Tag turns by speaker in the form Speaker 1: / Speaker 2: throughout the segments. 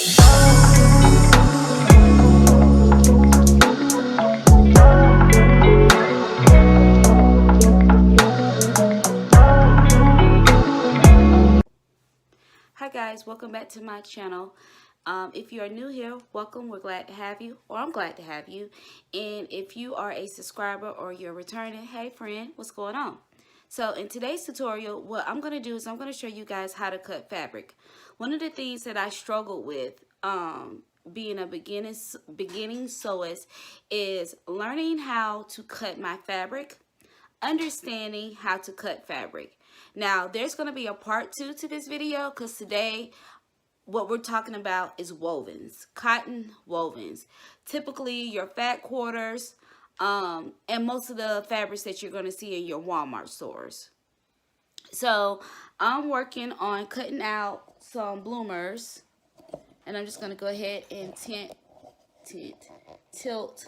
Speaker 1: Hi guys, welcome back to my channel. If you are new here, welcome. We're glad to have you, or I'm glad to have you. And if you are a subscriber or you're returning, hey friend, what's going on? So in today's tutorial, what I'm going to do is I'm going to show you guys how to cut fabric. One of the things that I struggled with being a beginning sewist is learning how to cut my fabric, understanding how to cut fabric. Now, there's going to be a part 2 to this video because today what we're talking about is wovens, cotton wovens. Typically your fat quarters and most of the fabrics that you're going to see in your Walmart stores. So I'm working on cutting out some bloomers, and I'm just going to go ahead and tilt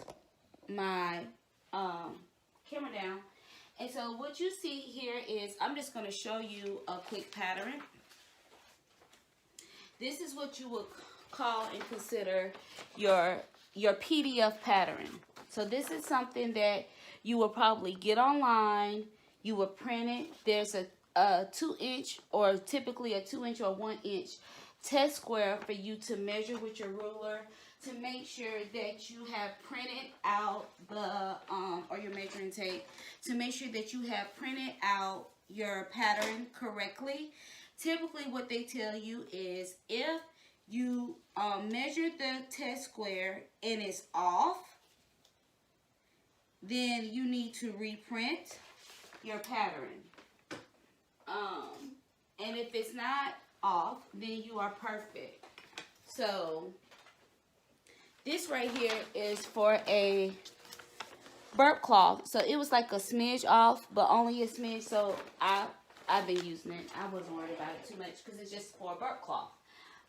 Speaker 1: my camera down. And so what you see here is I'm just going to show you a quick pattern. This is what you would call and consider your PDF pattern. So this is something that you will probably get online. You will print it. There's a 2-inch or typically a 2-inch or 1-inch test square for you to measure with your ruler to make sure that you have printed out the or your measuring tape to make sure that you have printed out your pattern correctly. Typically what they tell you is if you measure the test square and it's off, then you need to reprint your pattern. And if it's not off, then you are perfect. So this right here is for a burp cloth. So it was like a smidge off, but only a smidge. So I've been using it. I wasn't worried about it too much because it's just for a burp cloth.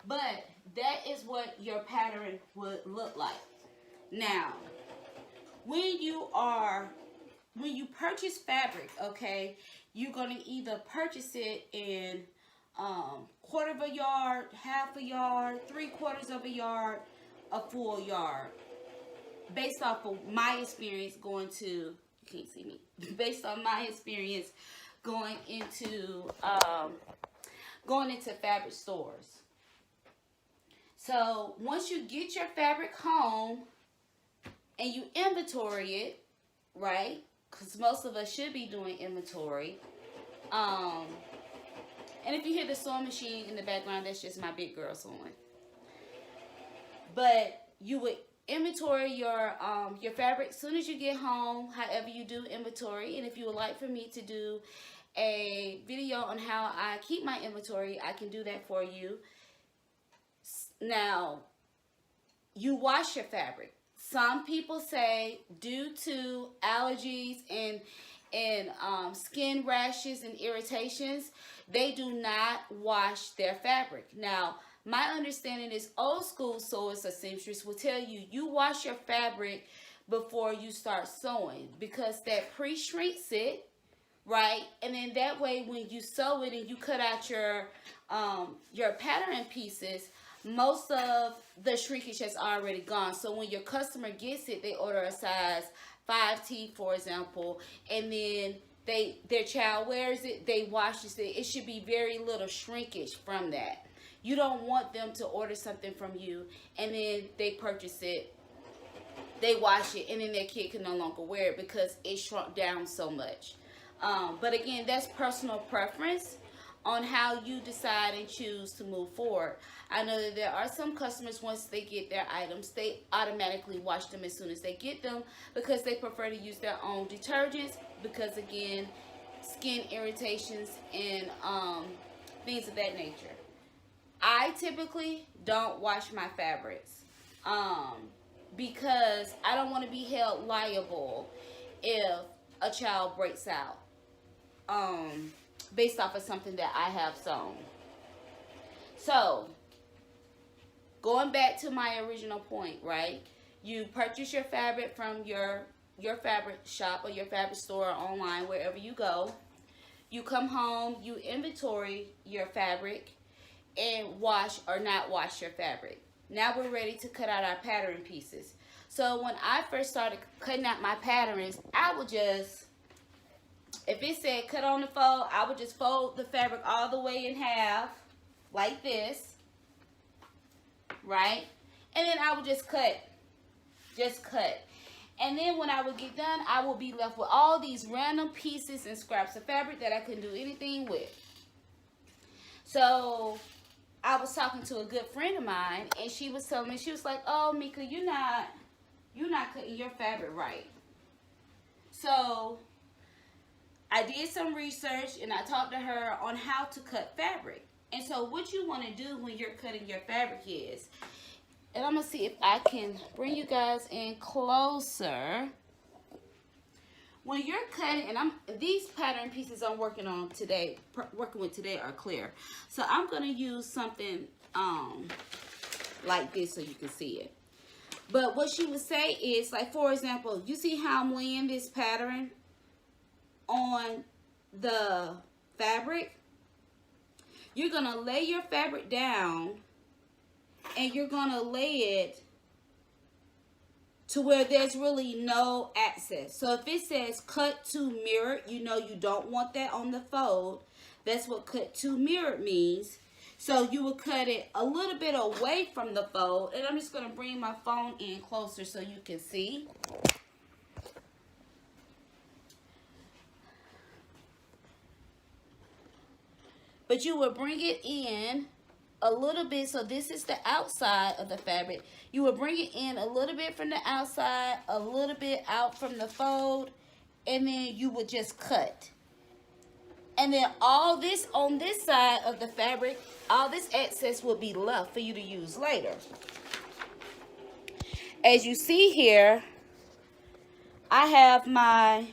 Speaker 1: But that is what your pattern would look like. Now, when you purchase fabric, okay, you're going to either purchase it in quarter of a yard, half a yard, 3/4 of a yard, a full yard. Based off of my experience going to, you can't see me, based on my experience going into fabric stores. So once you get your fabric home and you inventory it, right? Because most of us should be doing inventory. And if you hear the sewing machine in the background, that's just my big girl sewing. But you would inventory your fabric as soon as you get home, however you do inventory. And if you would like for me to do a video on how I keep my inventory, I can do that for you. Now, you wash your fabric. Some people say due to allergies and skin rashes and irritations, they do not wash their fabric. Now, my understanding is old school sewers or seamstress will tell you you wash your fabric before you start sewing because that pre-shrinks it, right? And then that way when you sew it and you cut out your pattern pieces, most of the shrinkage has already gone. So when your customer gets it, they order a size 5T, for example, and then their child wears it, they wash it. It should be very little shrinkage from that. You don't want them to order something from you and then they purchase it, they wash it, and then their kid can no longer wear it because it shrunk down so much. But again, that's personal preference on how you decide and choose to move forward. I know that there are some customers, once they get their items, they automatically wash them as soon as they get them because they prefer to use their own detergents because, again, skin irritations and things of that nature. I typically don't wash my fabrics because I don't want to be held liable if a child breaks out based off of something that I have sewn. So, going back to my original point, right? You purchase your fabric from your fabric shop or your fabric store or online, wherever you go. You come home, you inventory your fabric, and wash or not wash your fabric. Now we're ready to cut out our pattern pieces. So when I first started cutting out my patterns, I would just, if it said cut on the fold, I would just fold the fabric all the way in half, like this, right? And then I would just cut. And then when I would get done, I would be left with all these random pieces and scraps of fabric that I couldn't do anything with. So I was talking to a good friend of mine, and she was telling me, she was like, "Oh, Mika, you're not cutting your fabric right." So I did some research, and I talked to her on how to cut fabric. And so what you want to do when you're cutting your fabric is, and I'm going to see if I can bring you guys in closer. When you're cutting, and these pattern pieces I'm working with today are clear. So I'm going to use something like this so you can see it. But what she would say is, like, for example, you see how I'm laying this pattern on the fabric? You're going to lay your fabric down, and you're going to lay it to where there's really no access. So if it says cut to mirror, you know you don't want that on the fold. That's what cut to mirror means. So you will cut it a little bit away from the fold. And I'm just going to bring my phone in closer so you can see. But you will bring it in a little bit. So this is the outside of the fabric. You will bring it in a little bit from the outside, a little bit out from the fold, and then you would just cut. And then all this on this side of the fabric, all this excess will be left for you to use later. As you see here, I have my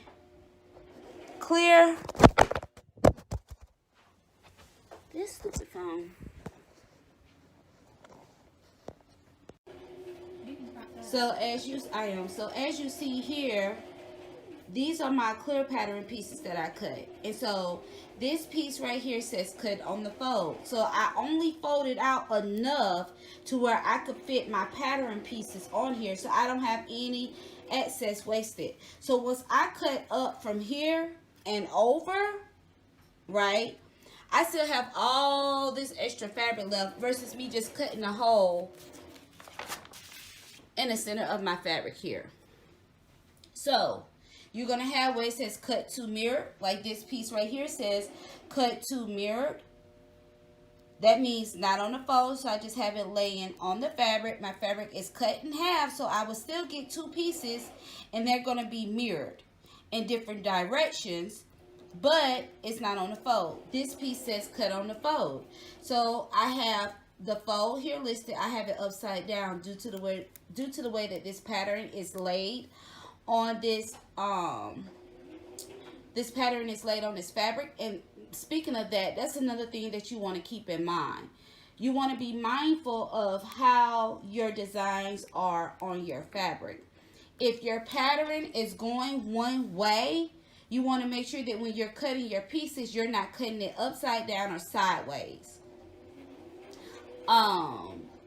Speaker 1: clear, this stupid phone. So as you see here, these are my clear pattern pieces that I cut. And so this piece right here says cut on the fold. So I only folded out enough to where I could fit my pattern pieces on here, so I don't have any excess wasted. So once I cut up from here and over, right, I still have all this extra fabric left versus me just cutting a hole in the center of my fabric here. So you're going to have where it says cut to mirror, like this piece right here says cut to mirrored. That means not on the fold, so I just have it laying on the fabric. My fabric is cut in half, so I will still get two pieces, and they're going to be mirrored in different directions, but it's not on the fold. This piece says cut on the fold. So I have the fold here listed. I have it upside down due to the way that this pattern is laid on this this pattern is laid on this fabric. And speaking of that, that's another thing that you want to keep in mind. You want to be mindful of how your designs are on your fabric. If your pattern is going one way, you want to make sure that when you're cutting your pieces, you're not cutting it upside down or sideways.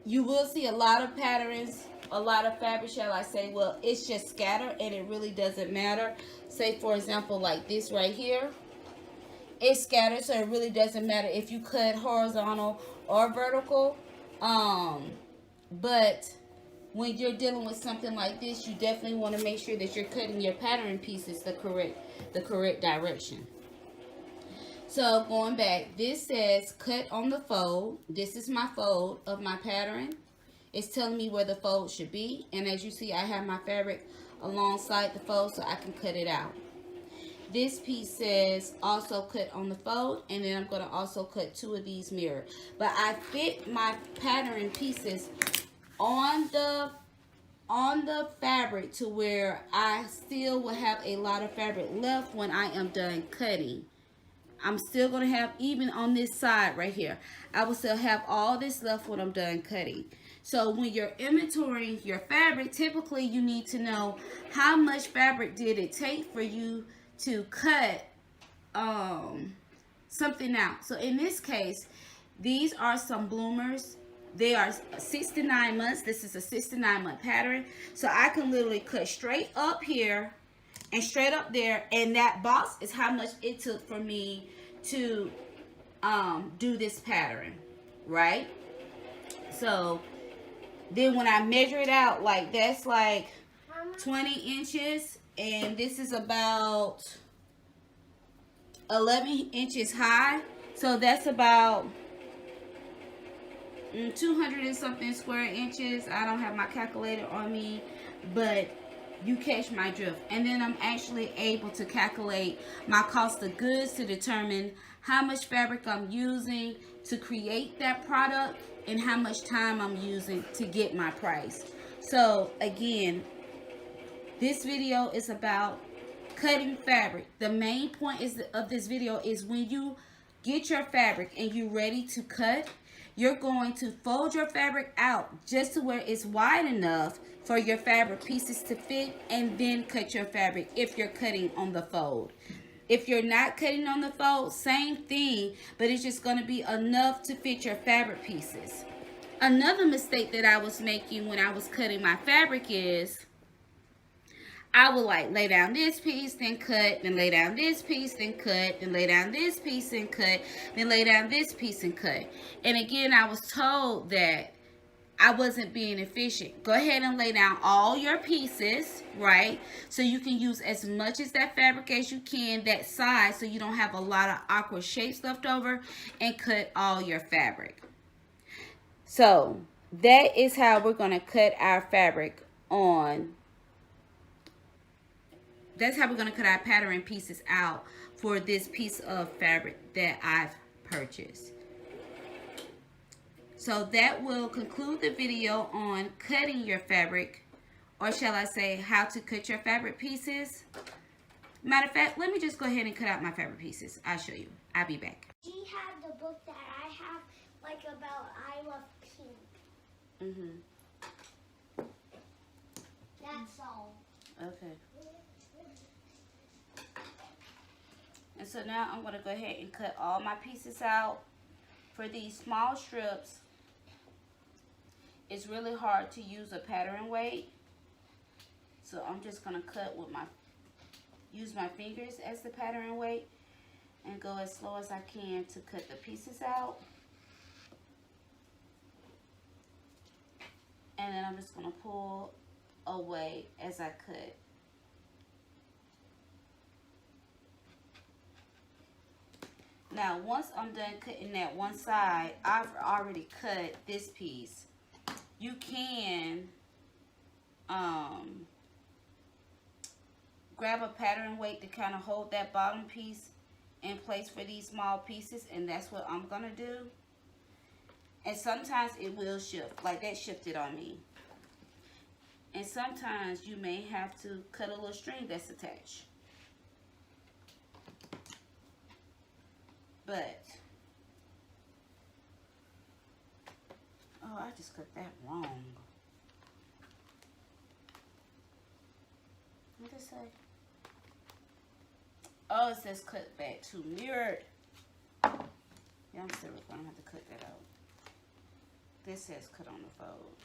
Speaker 1: You will see a lot of patterns, a lot of fabric, shall I say, well, it's just scattered and it really doesn't matter. Say, for example, like this right here. It's scattered, so it really doesn't matter if you cut horizontal or vertical. But when you're dealing with something like this, you definitely want to make sure that you're cutting your pattern pieces the correct direction. So going back, this says cut on the fold. This is my fold of my pattern. It's telling me where the fold should be. And as you see, I have my fabric alongside the fold so I can cut it out. This piece says also cut on the fold, and then I'm going to also cut two of these mirrored. But I fit my pattern pieces on the fabric to where I still will have a lot of fabric left when I am done cutting. I'm still going to have, even on this side right here, I will still have all this left when I'm done cutting. So when you're inventorying your fabric, typically you need to know how much fabric did it take for you to cut something out. So in this case, these are some bloomers They are 69 months. This is a 69-month pattern. So I can literally cut straight up here and straight up there. And that box is how much it took for me to do this pattern, right? So then when I measure it out, like that's like 20 inches. And this is about 11 inches high. So that's about 200 and something square inches. I don't have my calculator on me, but you catch my drift. And then I'm actually able to calculate my cost of goods to determine how much fabric I'm using to create that product and how much time I'm using to get my price. So again, this video is about cutting fabric. The main point of this video is when you get your fabric and you're ready to cut, you're going to fold your fabric out just to where it's wide enough for your fabric pieces to fit, and then cut your fabric if you're cutting on the fold. If you're not cutting on the fold, same thing, but it's just going to be enough to fit your fabric pieces. Another mistake that I was making when I was cutting my fabric is I would like lay down this piece, then cut, then lay down this piece, then cut, then lay down this piece and cut, then lay down this piece and cut. And again, I was told that I wasn't being efficient. Go ahead and lay down all your pieces, right? So you can use as much as that fabric as you can, that size, so you don't have a lot of awkward shapes left over, and cut all your fabric. So that is how we're going to cut our fabric on. That's how we're going to cut our pattern pieces out for this piece of fabric that I've purchased. So that will conclude the video on cutting your fabric, or shall I say how to cut your fabric pieces. Matter of fact, let me just go ahead and cut out my fabric pieces. I'll show you. I'll be back.
Speaker 2: She had the book that I have, like about I Love Pink. That's all.
Speaker 1: Okay. And so now I'm going to go ahead and cut all my pieces out. For these small strips, it's really hard to use a pattern weight. So I'm just going to cut with use my fingers as the pattern weight and go as slow as I can to cut the pieces out. And then I'm just going to pull away as I cut. Now, once I'm done cutting that one side, I've already cut this piece. You can grab a pattern weight to kind of hold that bottom piece in place for these small pieces, and that's what I'm going to do. And sometimes it will shift, like that shifted on me. And sometimes you may have to cut a little string that's attached. But, oh, I just cut that wrong. What did it say? Oh, it says cut back to mirrored. Yeah, I'm still going to have to cut that out. This says cut on the fold.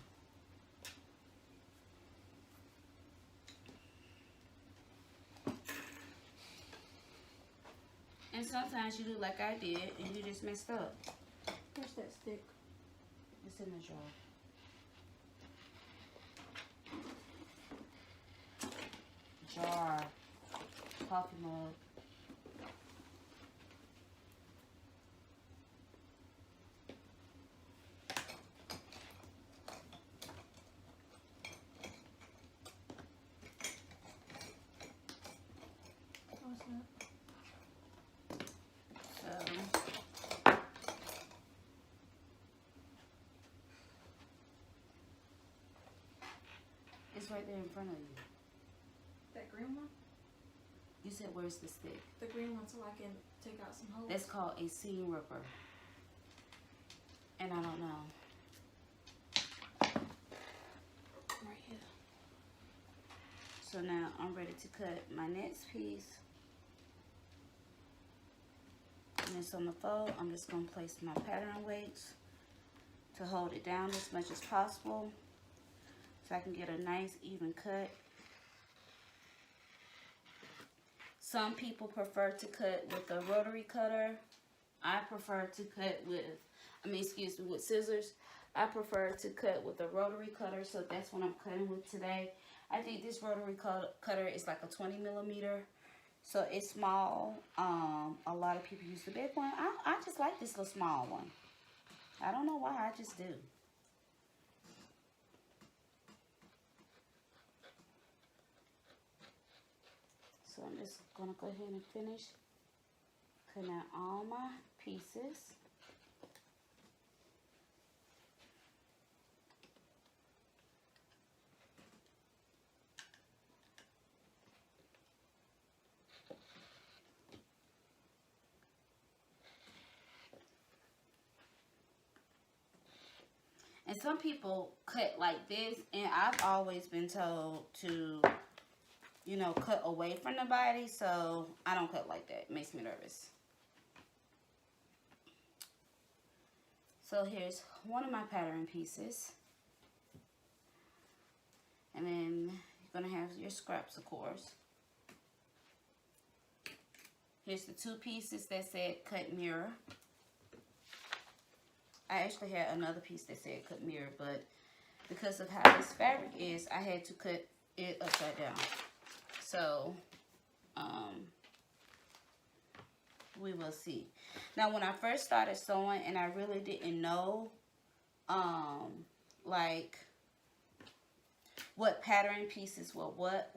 Speaker 1: And sometimes you do like I did and you just messed up.
Speaker 3: Where's that stick?
Speaker 1: It's in the drawer. Jar. Coffee mug.
Speaker 3: What's that? It's right there in front of you. That green one?
Speaker 1: You said, where's the stick?
Speaker 3: The green one, so I can take out some holes.
Speaker 1: That's called a seam ripper. And I don't know.
Speaker 3: Right here.
Speaker 1: So now I'm ready to cut my next piece. And it's on the fold. I'm just going to place my pattern weights to hold it down as much as possible so I can get a nice even cut. Some people prefer to cut with a rotary cutter. I prefer to cut with, with scissors. I prefer to cut with a rotary cutter, so that's what I'm cutting with today. I think this rotary cutter is like a 20 millimeter, so it's small. A lot of people use the big one. I just like this little small one. I don't know why, I just do. So I'm just gonna go ahead and finish cutting out all my pieces. And some people cut like this, and I've always been told to, you know, cut away from the body, so I don't cut like that. It makes me nervous. So here's one of my pattern pieces. And then you're going to have your scraps, of course. Here's the two pieces that said cut mirror. I actually had another piece that said cut mirror, but because of how this fabric is, I had to cut it upside down. So, we will see. Now, when I first started sewing and I really didn't know, like, what pattern pieces were what,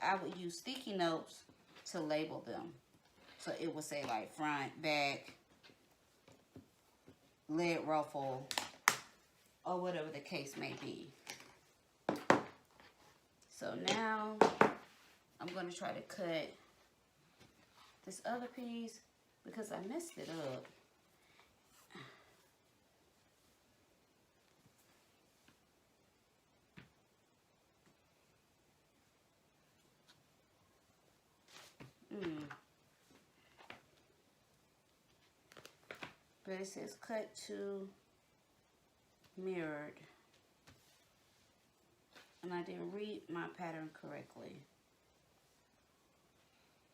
Speaker 1: I would use sticky notes to label them. So, it would say, like, front, back, leg ruffle, or whatever the case may be. So now I'm going to try to cut this other piece because I messed it up. But it says cut to mirrored. And I didn't read my pattern correctly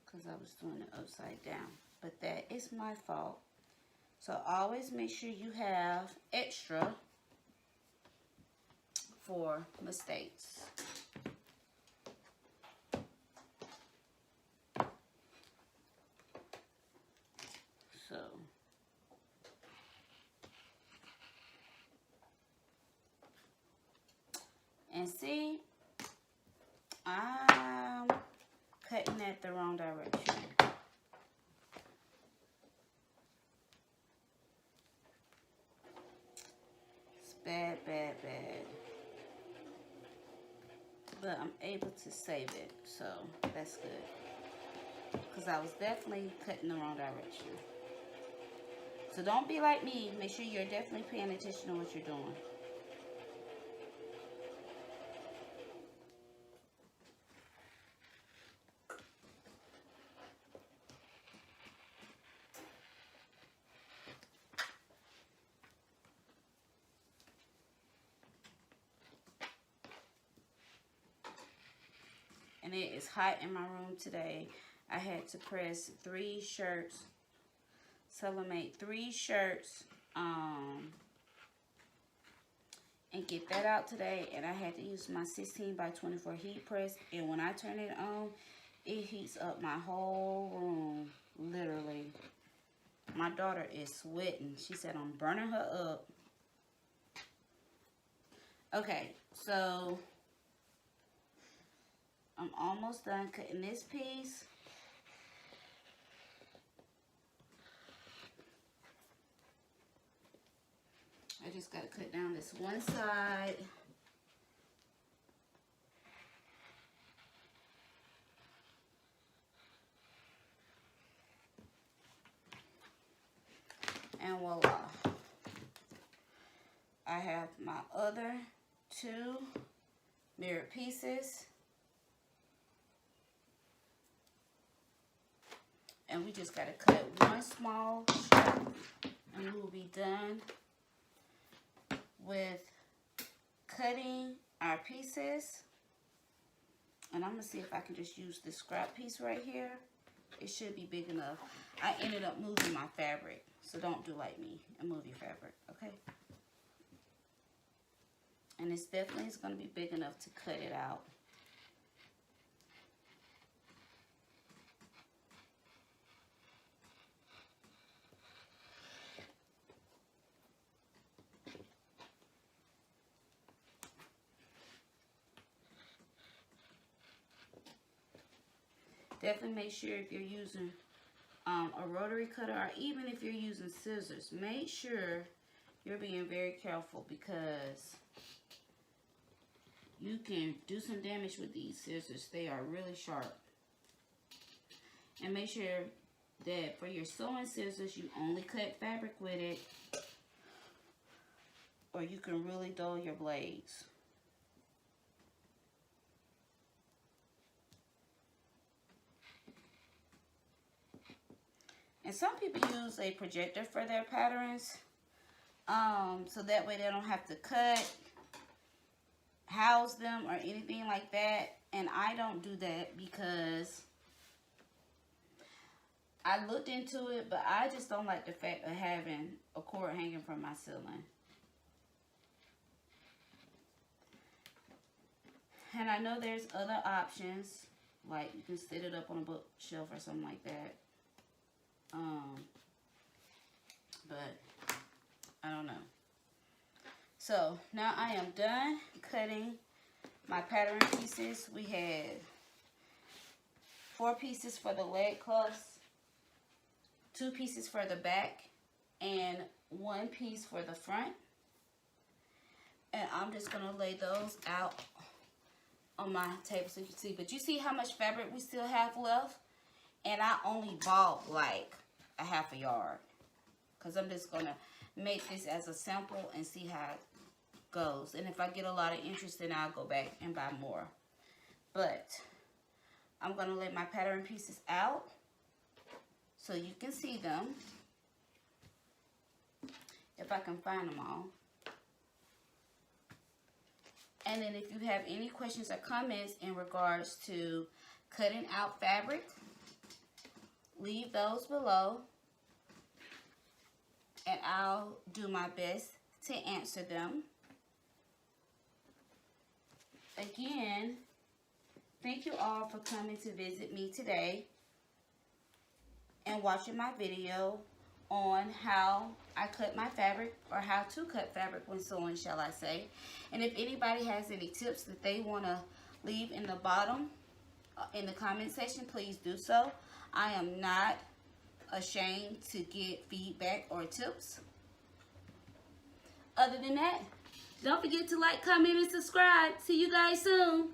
Speaker 1: because I was doing it upside down. But that is my fault. So always make sure you have extra for mistakes. So and see, I'm cutting at the wrong direction. It's bad, bad, bad. But I'm able to save it, so that's good. Because I was definitely cutting the wrong direction. So don't be like me. Make sure you're definitely paying attention to what you're doing. And it is hot in my room today. I had to press 3 shirts. Sublimate 3 shirts. And get that out today. And I had to use my 16 by 24 heat press. And when I turn it on, it heats up my whole room. Literally. My daughter is sweating. She said I'm burning her up. Okay, so I'm almost done cutting this piece. I just got to cut down this one side. And voila. I have my other 2 mirrored pieces. And we just got to cut one small strip and we will be done with cutting our pieces. And I'm going to see if I can just use this scrap piece right here. It should be big enough. I ended up moving my fabric. So don't do like me and move your fabric, okay? And it's definitely going to be big enough to cut it out. Definitely make sure if you're using a rotary cutter, or even if you're using scissors, make sure you're being very careful, because you can do some damage with these scissors. They are really sharp. And make sure that for your sewing scissors, you only cut fabric with it, or you can really dull your blades. And some people use a projector for their patterns, so that way they don't have to cut, house them, or anything like that. And I don't do that because I looked into it, but I just don't like the fact of having a cord hanging from my ceiling. And I know there's other options, like you can set it up on a bookshelf or something like that. But I don't know. So now I am done cutting my pattern pieces. We had 4 pieces for the leg cuffs, 2 pieces for the back, and 1 piece for the front. And I'm just gonna lay those out on my table so you can see. But you see how much fabric we still have left? And I only bought like a half a yard, because I'm just gonna make this as a sample and see how it goes. And if I get a lot of interest, then I'll go back and buy more. But I'm gonna lay my pattern pieces out so you can see them, if I can find them all. And then if you have any questions or comments in regards to cutting out fabric, leave those below, and I'll do my best to answer them. Again, thank you all for coming to visit me today and watching my video on how I cut my fabric, or how to cut fabric when sewing, shall I say. And if anybody has any tips that they want to leave in the bottom, in the comment section, please do so. I am not ashamed to get feedback or tips. Other than that, don't forget to like, comment, and subscribe. See you guys soon.